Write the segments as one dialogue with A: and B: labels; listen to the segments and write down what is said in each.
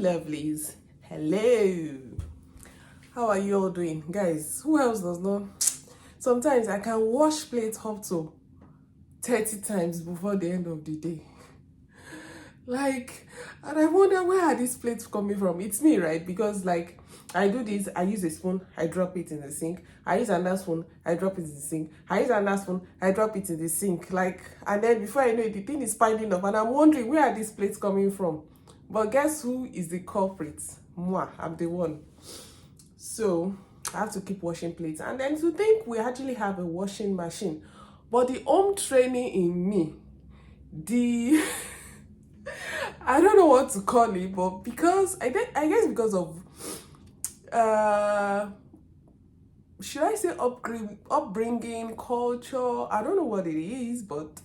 A: lovelies. Hello. How are you all doing? Guys, who else does not? Sometimes I can wash plates up to 30 times before the end of the day. And I wonder, where are these plates coming from? It's me, right? Because I do this, I use a spoon, I drop it in the sink. I use another spoon, I drop it in the sink. I use another spoon, I drop it in the sink. And then before I know it, the thing is piling up, and I'm wondering, where are these plates coming from? But guess who is the culprit? Moi, I'm the one. So I have to keep washing plates. And then to think we actually have a washing machine. But the home training in me, I don't know what to call it, but because I guess because of should I say upbringing, culture, I don't know what it is, but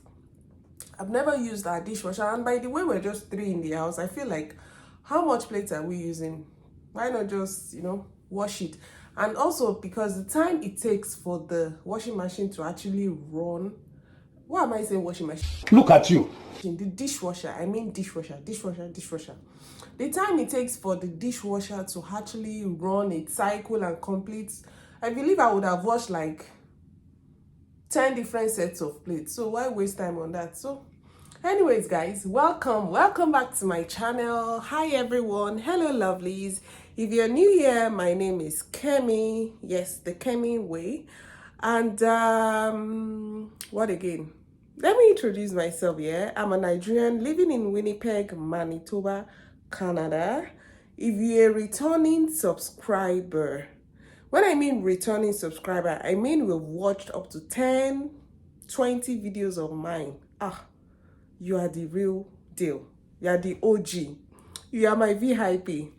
A: I've never used our dishwasher. And by the way, we're just 3 in the house. I feel like, how much plates are we using? Why not just, wash it? And also because the time it takes for the washing machine to actually run. Why am I saying washing machine?
B: Look at you.
A: The dishwasher. I mean dishwasher. The time it takes for the dishwasher to actually run its cycle and complete, I believe I would have washed 10 different sets of plates. So why waste time on that? So anyways, guys, welcome back to my channel. Hi everyone. Hello lovelies. If you're new here, my name is Kemi. Yes, the Kemi-ing way. And what again? Let me introduce myself. I'm a Nigerian living in Winnipeg, Manitoba, Canada. If you're a returning subscriber, when I mean returning subscriber, I mean we've watched up to 10, 20 videos of mine. You are the real deal. You are the OG. You are my VIP.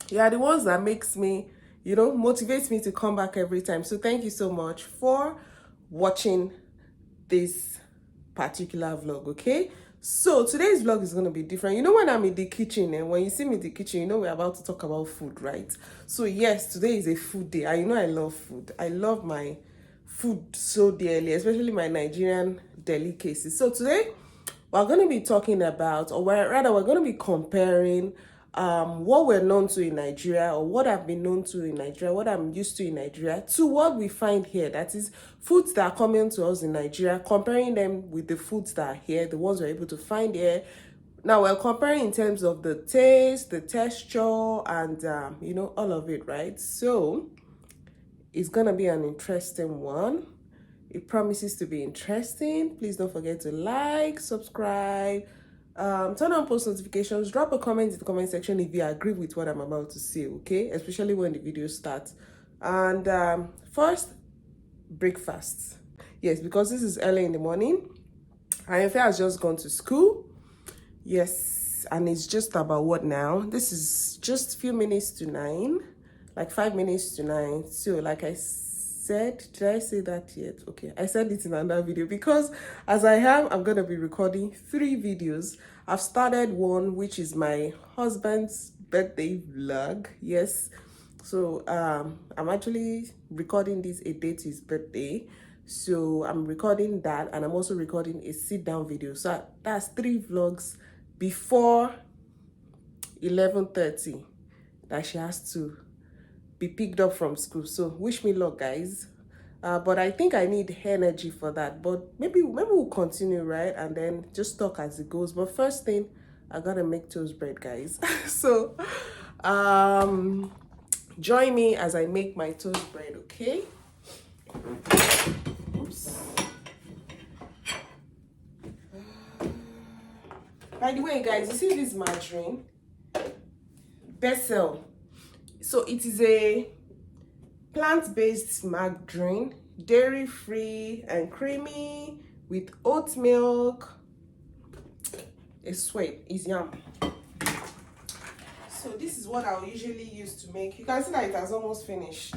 A: You are the ones that makes me, motivates me to come back every time. So thank you so much for watching this particular vlog, okay? So today's vlog is going to be different. When I'm in the kitchen, and when you see me in the kitchen, we're about to talk about food, right? So yes, today is a food day. I love food. I love my food so dearly, especially my Nigerian delicacies. So today we're going to be talking about, or rather we're going to be comparing what we're known to in Nigeria, or what I've been known to in Nigeria, what I'm used to in Nigeria, to what we find here. That is foods that are coming to us in Nigeria, comparing them with the foods that are here, the ones we're able to find here. Now we're comparing in terms of the taste, the texture, and all of it, right? So it's gonna be an interesting one. It promises to be interesting. Please don't forget to like, subscribe, turn on post notifications, drop a comment in the comment section if you agree with what I'm about to say, okay? Especially when the video starts. And first, breakfast. Yes, because this is early in the morning. Ayefe has just gone to school. Yes, and it's just about what now? This is just a few minutes to 9, like 5 minutes to 9. So like I said, did I say that yet? Okay, I said it in another video, because as I'm gonna be recording 3 videos. I've started one, which is my husband's birthday vlog. Yes, so I'm actually recording this a day to his birthday. So I'm recording that, and I'm also recording a sit down video. So that's 3 vlogs before 11:30 that she has to be picked up from school. So wish me luck, guys. But I think I need energy for that. But maybe we'll continue, right? And then just talk as it goes. But first thing, I gotta make toast bread, guys. So join me as I make my toast bread, okay? Oops. By the way, guys, you see this margarine? Bessel. So it is a plant-based margarine, dairy-free and creamy, with oat milk. It's sweet, it's yum. So this is what I'll usually use to make. You can see that it has almost finished.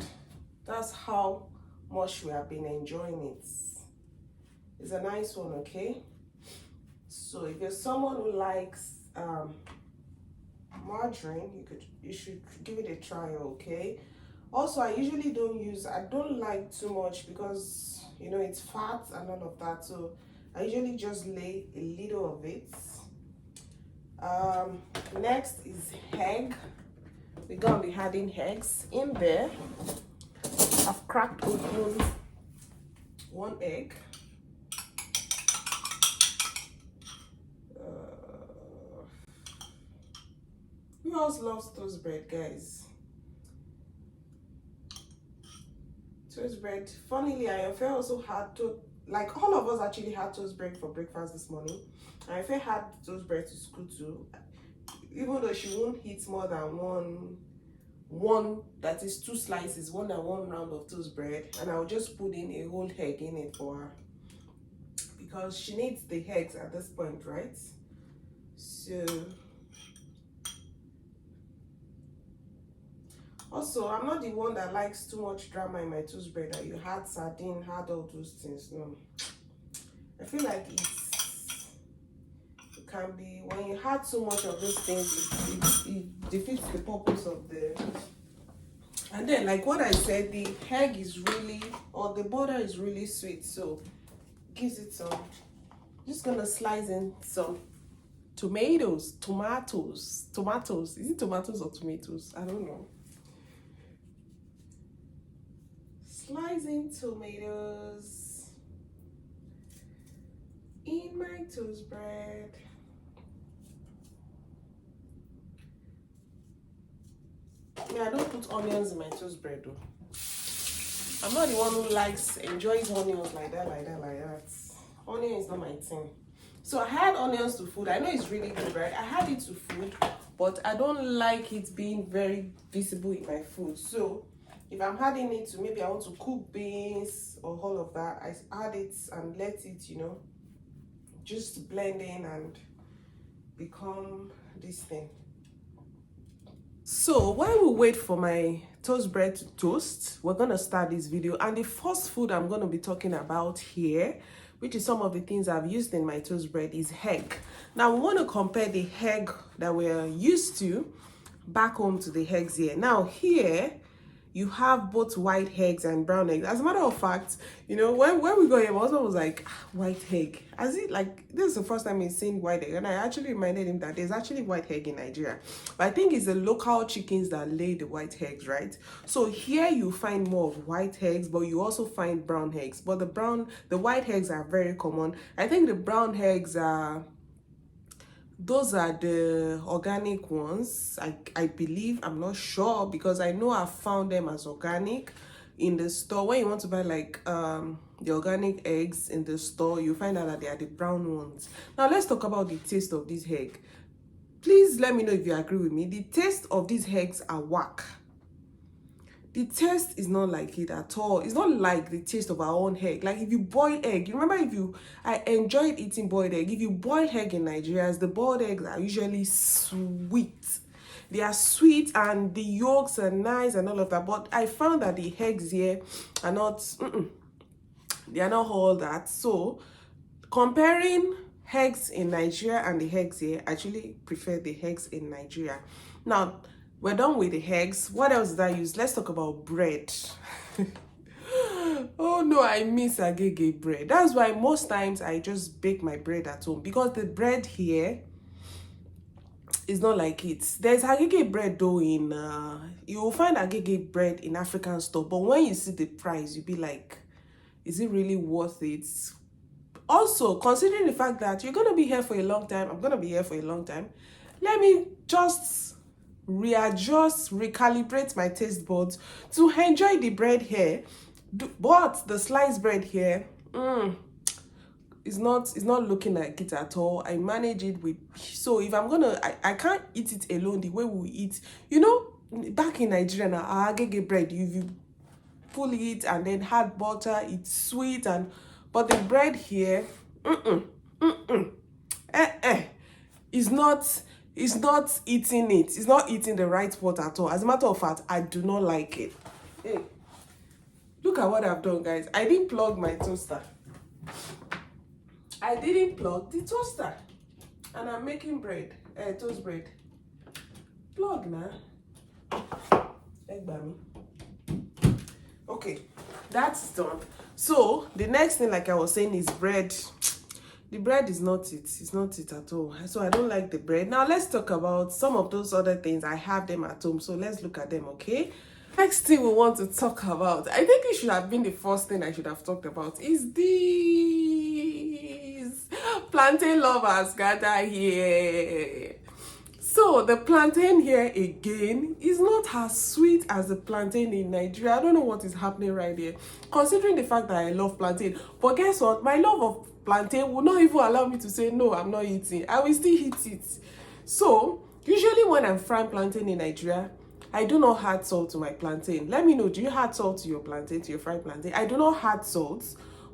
A: That's how much we have been enjoying it. It's a nice one, okay? So if you're someone who likes margarine, you should give it a try, okay? Also, I usually don't like too much, because it's fat and all of that. So I usually just lay a little of it. Next is egg. We're gonna be adding eggs in there. I've cracked open one egg. Who else loves toast bread, guys? Toast bread. Funnily, I also had to, like, all of us actually had toast bread for breakfast this morning. I had toast bread to school too. Even though she won't eat more than one that is 2 slices, one round of toast bread, and I'll just put in a whole egg in it for her because she needs the eggs at this point, right? So also, I'm not the one that likes too much drama in my toast bread, that you had sardine, had all those things. No, I feel like it can be, when you had so much of those things, it defeats the purpose of the. And then, like what I said, the egg is really, or the butter is really sweet, so gives it some. Just gonna slice in some tomatoes. Is it tomatoes or tomatoes? I don't know. Slicing tomatoes in my toast bread. Yeah, I don't put onions in my toast bread though. I'm not the one who enjoys onions like that. Onion is not my thing. So I had onions to food. I know it's really good, right? I had it to food, but I don't like it being very visible in my food. So if I'm adding it to, maybe I want to cook beans or all of that, I add it and let it, just blend in and become this thing. So while we wait for my toast bread to toast, we're going to start this video. And the first food I'm going to be talking about here, which is some of the things I've used in my toast bread, is egg. Now we want to compare the egg that we're used to back home to the eggs here. Now here, you have both white eggs and brown eggs. As a matter of fact, when we got here, my husband was like, white egg. As it, like, this is the first time he's seen white egg. And I actually reminded him that there's actually white egg in Nigeria. But I think it's the local chickens that lay the white eggs, right? So here you find more of white eggs, but you also find brown eggs. But the white eggs are very common. I think the brown eggs those are the organic ones, I believe. I'm not sure, because I know I found them as organic in the store. When you want to buy like the organic eggs in the store, you find out that they are the brown ones. Now let's talk about the taste of this egg. Please let me know if you agree with me. The taste of these eggs are whack. The taste is not like it at all. It's not like the taste of our own egg. Like if you boil egg, you remember I enjoyed eating boiled egg. If you boil egg in Nigeria, the boiled eggs are usually sweet. They are sweet and the yolks are nice and all of that. But I found that the eggs here are not, they are not all that. So comparing eggs in Nigeria and the eggs here, I actually prefer the eggs in Nigeria. Now, we're done with the eggs. What else did I use? Let's talk about bread. Oh no, I miss agege bread. That's why most times I just bake my bread at home, because the bread here is not like it. There's agege bread though in you will find agege bread in African store, but when you see the price, you'll be like, is it really worth it? Also, considering the fact that you're gonna be here for a long time, I'm gonna be here for a long time, let me just readjust, recalibrate my taste buds to enjoy the bread here. But the sliced bread here is not looking like it at all. I manage it with, so if I'm gonna, I can't eat it alone the way we eat, back in Nigeria now, our agege bread, you pull it and then add butter, it's sweet, but the bread here is not eating it. It's not eating the right spot at all. As a matter of fact, I do not like it. Hey, look at what I've done, guys. I didn't plug my toaster. I didn't plug the toaster. And I'm making bread, toast bread. Plug now. Egg bami. Okay, that's done. So the next thing, like I was saying, is bread. The bread is not it. It's not it at all. So I don't like the bread. Now let's talk about some of those other things. I have them at home. So let's look at them, okay? Next thing we want to talk about, I think it should have been the first thing I should have talked about, is these plantain lovers gather here. So the plantain here again is not as sweet as the plantain in Nigeria. I don't know what is happening right here, considering the fact that I love plantain. But guess what? My love of plantain will not even allow me to say no, I'm not eating. I will still eat it. So usually when I'm frying plantain in Nigeria, I do not add salt to my plantain. Let me know, do you add salt to your plantain, to your fried plantain? I do not add salt.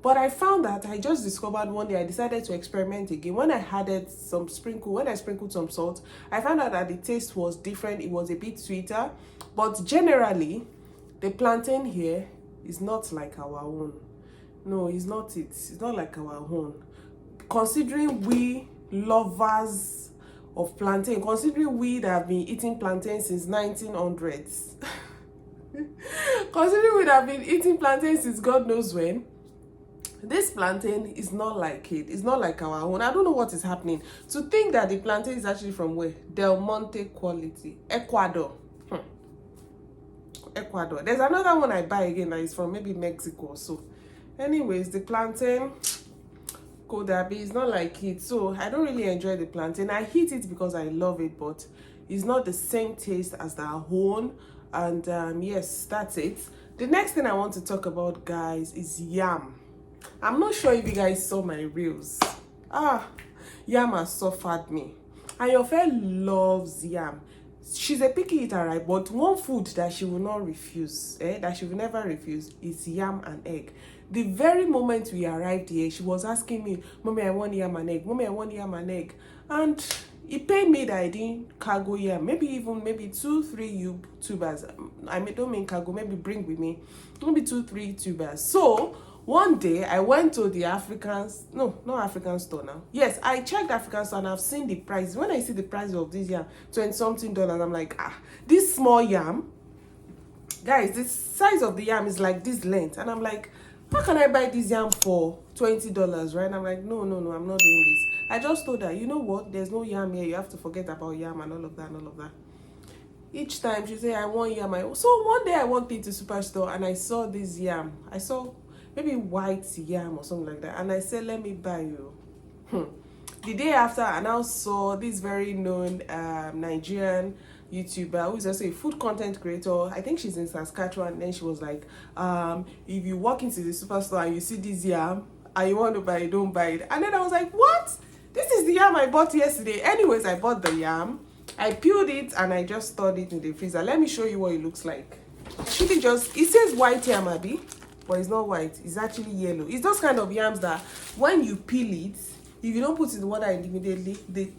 A: But I found that I just discovered one day, I decided to experiment again. When I added some when I sprinkled some salt, I found out that the taste was different. It was a bit sweeter. But generally, the plantain here is not like our own. No, it's not it. It's not like our own. Considering we lovers of plantain, considering we that have been eating plantain since 1900s, considering we that have been eating plantain since God knows when, this plantain is not like it. It's not like our own. I don't know what is happening. To think that the plantain is actually from where? Del Monte quality. Ecuador. Ecuador. There's another one I buy again that is from maybe Mexico. So, anyways, the plantain Kodabi is not like it. So, I don't really enjoy the plantain. I eat it because I love it, but it's not the same taste as the own. And yes, that's it. The next thing I want to talk about, guys, is yam. I'm not sure if you guys saw my reels. Yam has suffered me. And your friend loves yam. She's a picky eater, right? But one food that she will not refuse, that she will never refuse, is yam and egg. The very moment we arrived here, she was asking me, Mommy, I want yam and egg. Mommy, I want yam and egg. And it paid me that I didn't cargo yam. Maybe 2-3 tubers. I don't mean cargo, maybe bring with me. Maybe 2-3 tubers. So one day I went to the not African store now. Yes, I checked African store and I've seen the price. When I see the price of this yam, $20-something, I'm like, this small yam, guys, the size of the yam is like this length. And I'm like, how can I buy this yam for $20, right? And I'm like, no, I'm not doing this. I just told her, you know what? There's no yam here. You have to forget about yam and all of that. Each time she say, I want yam. So one day I walked into Superstore and I saw this yam. I saw maybe white yam or something like that. And I said, let me buy you. The day after, I now saw this very known Nigerian YouTuber who is also a food content creator. I think she's in Saskatchewan. And then she was like, if you walk into the Superstore and you see this yam and you want to buy it, don't buy it. And then I was like, what? This is the yam I bought yesterday. Anyways, I bought the yam. I peeled it and I just stored it in the freezer. Let me show you what it looks like. It says white yam, Abby, but it's not white. It's actually yellow. It's those kind of yams that when you peel it, if you don't put it in water immediately, the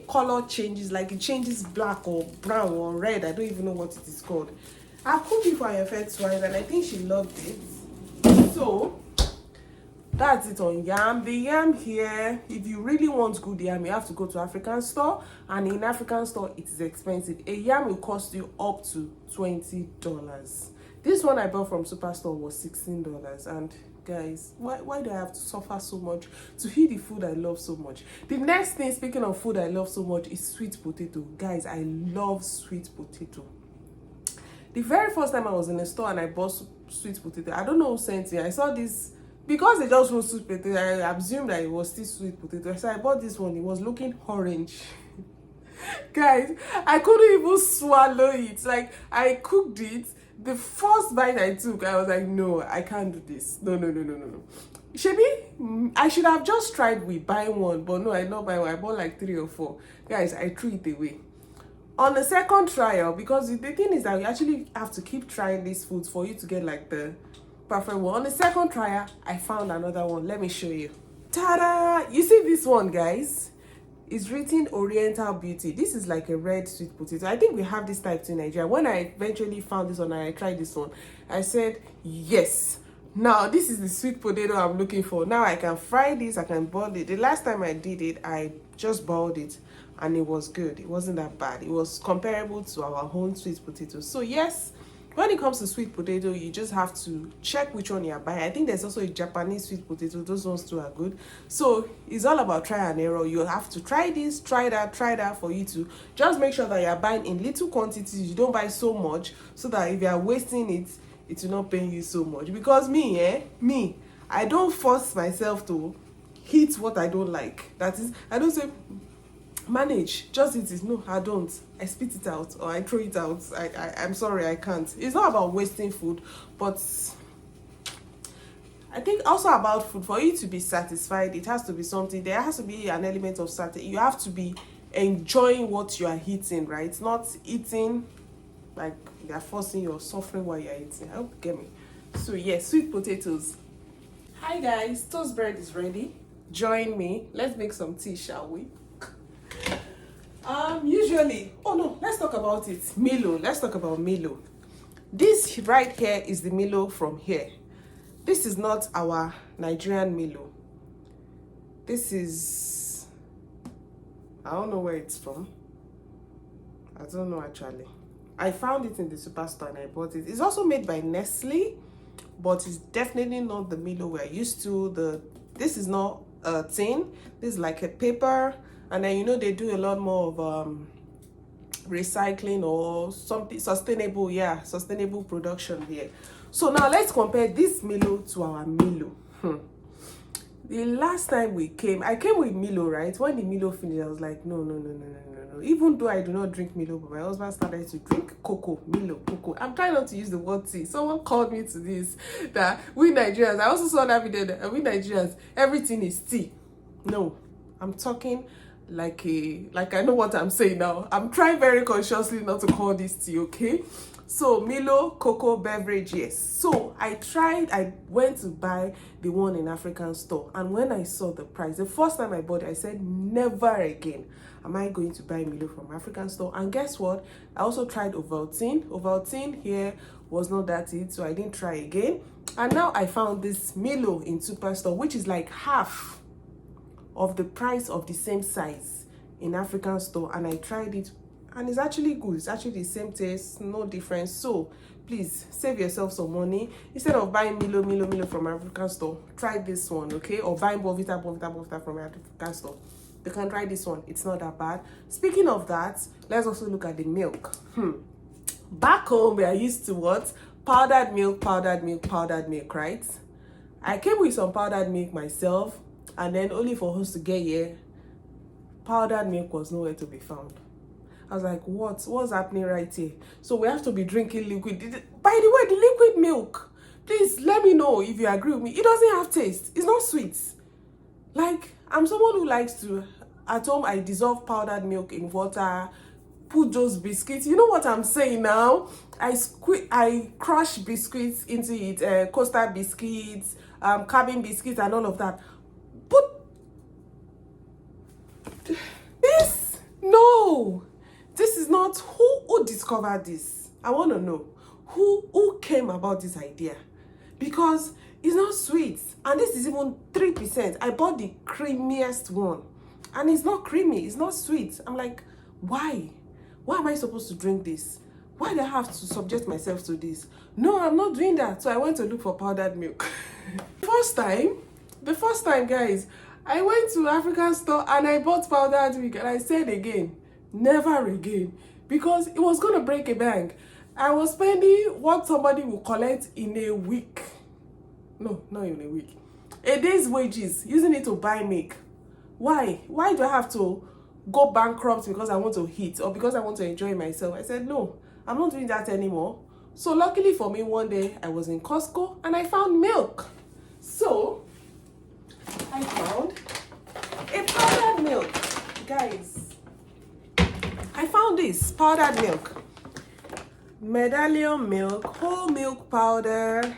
A: color changes, like it changes black or brown or red. I don't even know what it is called. I've cooked it for her twice and I think she loved it. So that's it on yam. The yam here, if you really want good yam, you have to go to African store, and in African store it is expensive. A yam will cost you up to $20. This one I bought from Superstore was $16. And guys, why do I have to suffer so much to eat the food I love so much? The next thing, speaking of food I love so much, is sweet potato. Guys, I love sweet potato. The very first time I was in a store and I bought sweet potato, I don't know who sent it. I saw this. Because they just wrote sweet potato, I assumed that it was still sweet potato. So I bought this one. It was looking orange. Guys, I couldn't even swallow it. Like, I cooked it. The first bite I took, I was like, no, I can't do this. No. Shebi, I should have just tried with buying one. But no, I did not buy one. I bought like 3 or 4. Guys, I threw it away. On the second trial, because the thing is that you actually have to keep trying these foods for you to get like the perfect one. On the second trial, I found another one. Let me show you. Ta-da! You see this one, guys? It's written Oriental Beauty. This is like a red sweet potato. I think we have this type in Nigeria. When I eventually found this one and I tried this one, I said, yes. Now, this is the sweet potato I'm looking for. Now, I can fry this. I can boil it. The last time I did it, I just boiled it. And it was good. It wasn't that bad. It was comparable to our own sweet potatoes. So, yes, When it comes to sweet potato, you just have to check which one you're buying. I think there's also a Japanese sweet potato. Those ones too are good. So it's all about try and error. You have to try this, try that for you to just make sure that you're buying in little quantities. You don't buy so much so that if you're wasting it, it will not pay you so much. Because me, I don't force myself to eat what I don't like. That is, I don't say manage, just eat it. No, I don't. I spit it out or I throw it out. I'm sorry, I can't. It's not about wasting food, but I think also about food. For you to be satisfied, it has to be something. There has to be an element of certain. You have to be enjoying what you are eating, right? Not eating like they're forcing you or suffering while you're eating. I hope you get me. So yes, sweet potatoes. Hi guys, toast bread is ready. Join me. Let's make some tea, shall we? Usually, oh no, let's talk about it. Milo. Let's talk about Milo. This right here is the Milo from here. This is not our Nigerian Milo. This is, I don't know where it's from. I don't know actually. I found it in the superstore and I bought it. It's also made by Nestle, but it's definitely not the Milo we're used to. This is not a tin. This is like a paper. And then, you know, they do a lot more of recycling or something sustainable, sustainable production here. So now let's compare this Milo to our Milo. The last time I came with Milo, right? When the Milo finished, I was like, no. Even though I do not drink Milo, but my husband started to drink cocoa, Milo, cocoa. I'm trying not to use the word tea. Someone called me to this, that we Nigerians, I also saw that video that we Nigerians, everything is tea. No, I'm talking like I know what I'm saying now. I'm trying very consciously not to call this tea, okay? So Milo, cocoa, beverage, yes. So I went to buy the one in African store, and when I saw the price, the first time I bought it, I said, never again am I going to buy Milo from African store. And guess what? I also tried Ovaltine. Ovaltine here was not that it, so I didn't try again. And now I found this Milo in superstore, which is like half of the price of the same size in African store, and I tried it and it's actually good. It's actually the same taste, no difference. So please save yourself some money. Instead of buying Milo from African store, try this one, okay? Or buying Bonvita from African store. You can try this one. It's not that bad. Speaking of that, let's also look at the milk. Back home, we are used to what? Powdered milk, right? I came with some powdered milk myself, and then only for us to get here, powdered milk was nowhere to be found. I was like, what's happening right here? So we have to be drinking liquid. By the way, the liquid milk, please let me know if you agree with me. It doesn't have taste. It's not sweet. Like, I'm someone who likes to, at home, I dissolve powdered milk in water, put those biscuits. You know what I'm saying now? I crush biscuits into it, Costa biscuits, cabin biscuits, and all of that. But this, no. This is not, who discovered this? I want to know who came about this idea, because it's not sweet, and this is even 3%. I bought the creamiest one, and it's not creamy, it's not sweet. I'm like, why am I supposed to drink this? Why do I have to subject myself to this? No, I'm not doing that. So I went to look for powdered milk. The first time, guys, I went to African store and I bought powdered milk, and I said again, never again, because it was going to break a bank. I was spending what somebody will collect in a week. No, not in a week. A day's wages, using it to buy milk. Why do I have to go bankrupt because I want to eat or because I want to enjoy myself? I said, no, I'm not doing that anymore. So luckily for me, one day I was in Costco and I found milk. So I found a powdered milk, guys. I found this powdered milk, medallion milk, whole milk powder.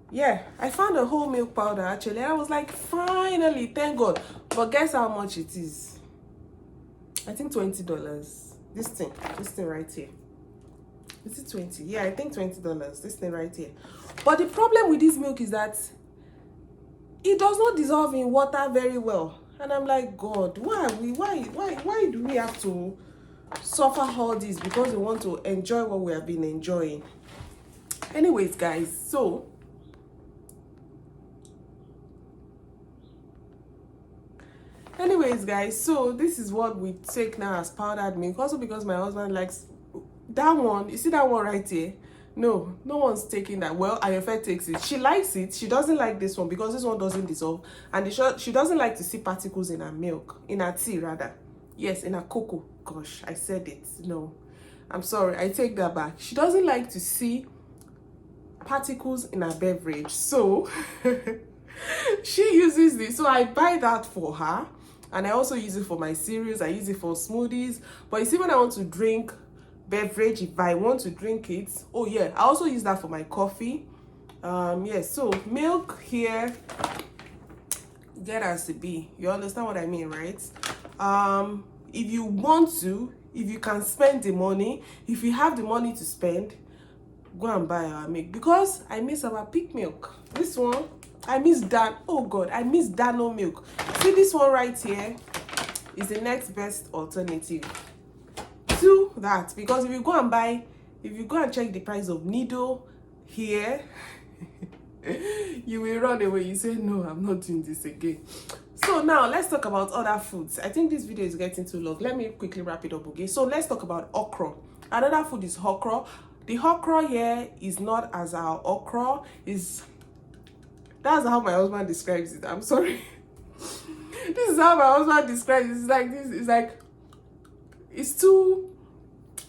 A: Yeah, I found a whole milk powder actually. I was like, finally, thank God. But guess how much it is? I think $20. This thing right here. Is it 20? Yeah, I think $20. This thing right here. But the problem with this milk is that it does not dissolve in water very well. And I'm like, God, why do we have to suffer all this because we want to enjoy what we have been enjoying? Anyways, guys, so this is what we take now as powdered milk. Also because my husband likes that one. You see that one right here? No one's taking that. Well, Ayofe takes it. She likes it. She doesn't like this one because this one doesn't dissolve, and she doesn't like to see particles in her milk, in her tea rather. Yes, in her cocoa. Gosh, I said it. No, I'm sorry, I take that back. She doesn't like to see particles in her beverage, so she uses this. So I buy that for her, and I also use it for my cereals. I use it for smoothies. But you see, when I want to drink beverage, if I want to drink it, oh yeah, I also use that for my coffee. Yes, so milk here, get as to be. You understand what I mean, right? If you want to, if you can spend the money, if you have the money to spend, go and buy our milk. Because I miss our peak milk. This one, I miss that. Oh God, I miss Dano milk. See, this one right here is the next best alternative to that. Because if you go and check the price of Nido here, you will run away. You say, no, I'm not doing this again. So now let's talk about other foods. I think this video is getting too long. Let me quickly wrap it up, okay? So let's talk about okra. Another food is okra. The okra here is not as our okra is. That's how my husband describes it. I'm sorry. This is how my husband describes it. It's like this. It's like, it's too,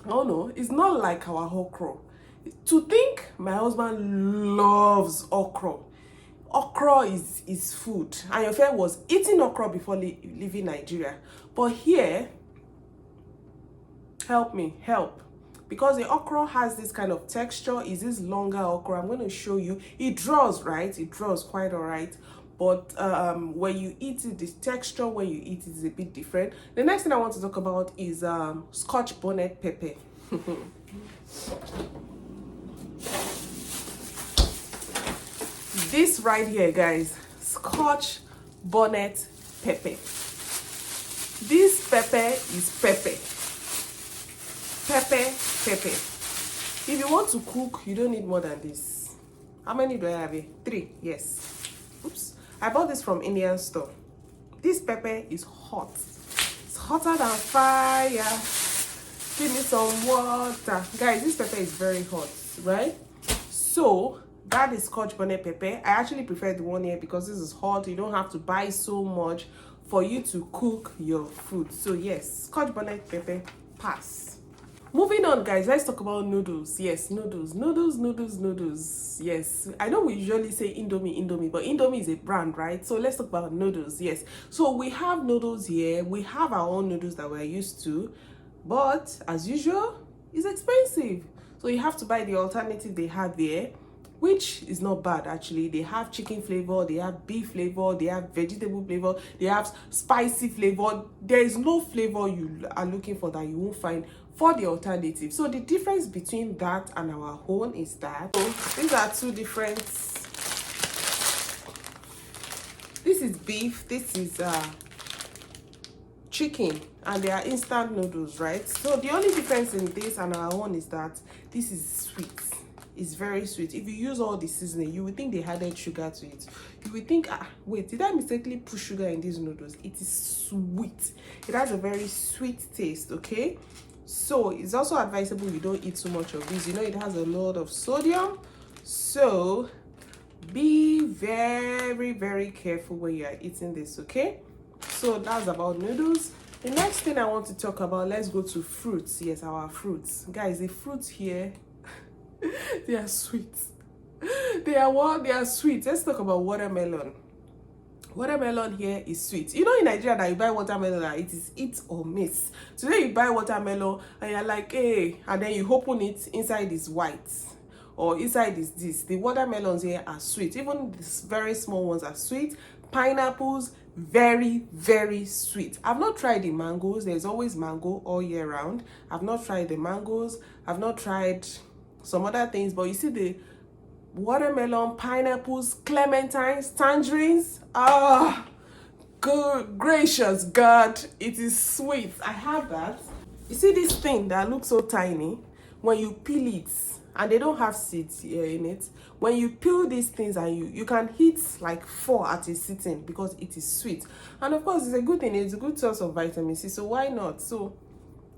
A: I don't know. It's not like our okra. To think my husband loves okra. Okra is food. And your friend was eating okra before leaving Nigeria. But here, help. Because the okra has this kind of texture. Is this longer okra? I'm going to show you. It draws, right? It draws quite all right. But when you eat it, the texture when you eat it is a bit different. The next thing I want to talk about is Scotch bonnet pepper. This right here, guys, Scotch bonnet pepper. This pepper is pepper. If you want to cook, you don't need more than this. How many do I have here? 3. Yes. Oops. I bought this from Indian store. This pepper is hot. It's hotter than fire. Give me some water. Guys, this pepper is very hot, right? So that is Scotch bonnet pepper. I actually prefer the one here because this is hot. You don't have to buy so much for you to cook your food. So yes, Scotch bonnet pepper, pass. Moving on, guys, let's talk about noodles. Yes, noodles. Yes, I know we usually say Indomie, but Indomie is a brand, right? So let's talk about noodles. Yes, so we have noodles here. We have our own noodles that we're used to, but as usual, it's expensive. So you have to buy the alternative they have there, which is not bad actually. They have chicken flavor, they have beef flavor, they have vegetable flavor, they have spicy flavor. There is no flavor you are looking for that you won't find for the alternative. So the difference between that and our own is that, so these are two different. This is beef, this is chicken, and they are instant noodles, right? So the only difference in this and our own is that this is sweet. It's very sweet. If you use all the seasoning, you would think they added sugar to it. You would think, wait, did I mistakenly put sugar in these noodles? It is sweet. It has a very sweet taste, okay? So it's also advisable you don't eat too much of this. You know, it has a lot of sodium. So be very, very careful when you are eating this, okay? So that's about noodles. The next thing I want to talk about, let's go to fruits. Yes, our fruits. Guys, the fruits here, they are sweet. They are what? They are sweet. Let's talk about watermelon. Watermelon here is sweet. You know, in Nigeria that you buy watermelon, it is eat or miss. Today you buy watermelon and you're like, hey, and then you open it, inside is white or inside is this. The watermelons here are sweet. Even these very small ones are sweet. Pineapples, very, very sweet. I've not tried the mangoes. There's always mango all year round. I've not tried the mangoes. I've not tried some other things, but you see the watermelon, pineapples, clementines, tangerines. Good gracious God, it is sweet. I have that. You see this thing that looks so tiny? When you peel it and they don't have seeds here in it. When you peel these things and you can eat like 4 at a sitting because it is sweet. And of course, it's a good thing. It's a good source of vitamin C. So why not? So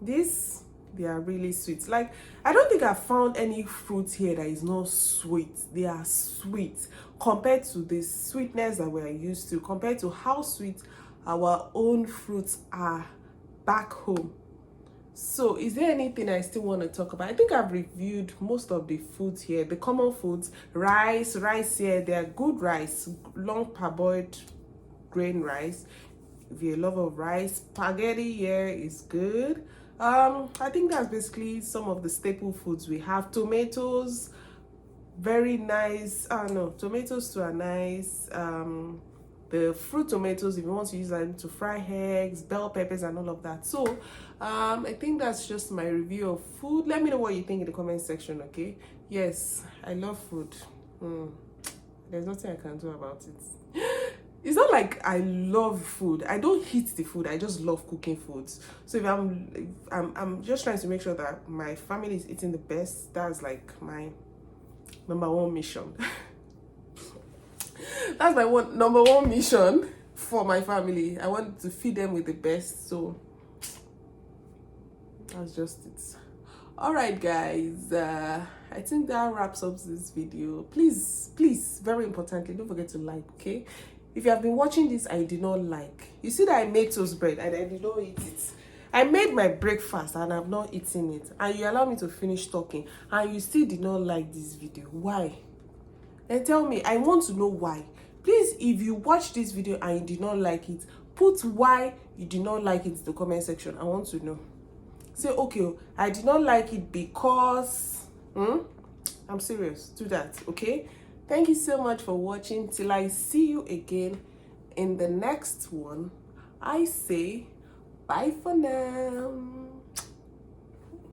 A: this, they are really sweet. Like, I don't think I've found any fruit here that is not sweet. They are sweet compared to the sweetness that we're used to, compared to how sweet our own fruits are back home. So is there anything I still want to talk about? I think I've reviewed most of the foods here, the common foods. Rice here, they are good rice, long parboiled grain rice. If you're a lover of rice, spaghetti here is good. I think that's basically some of the staple foods we have. Tomatoes, very nice. No, tomatoes too are nice. The fruit tomatoes, if you want to use them to fry eggs, bell peppers and all of that. So I think that's just my review of food. Let me know what you think in the comment section. Okay, yes, I love food. There's nothing I can do about it. It's not like I love food. I don't hate the food. I just love cooking foods. So if I'm just trying to make sure that my family is eating the best. That's like my number one mission. That's my number one mission for my family. I want to feed them with the best. So that's just it. All right, guys. I think that wraps up this video. Please, very importantly, don't forget to like, okay? If you have been watching this and you did not like, you see that I made toast bread and I did not eat it. I made my breakfast and I've not eaten it. And you allow me to finish talking and you still did not like this video. Why? And tell me, I want to know why. Please, if you watch this video and you did not like it, put why you did not like it in the comment section. I want to know. Say, okay, I did not like it because... I'm serious. Do that, okay? Thank you so much for watching. Till I see you again in the next one, I say bye for now.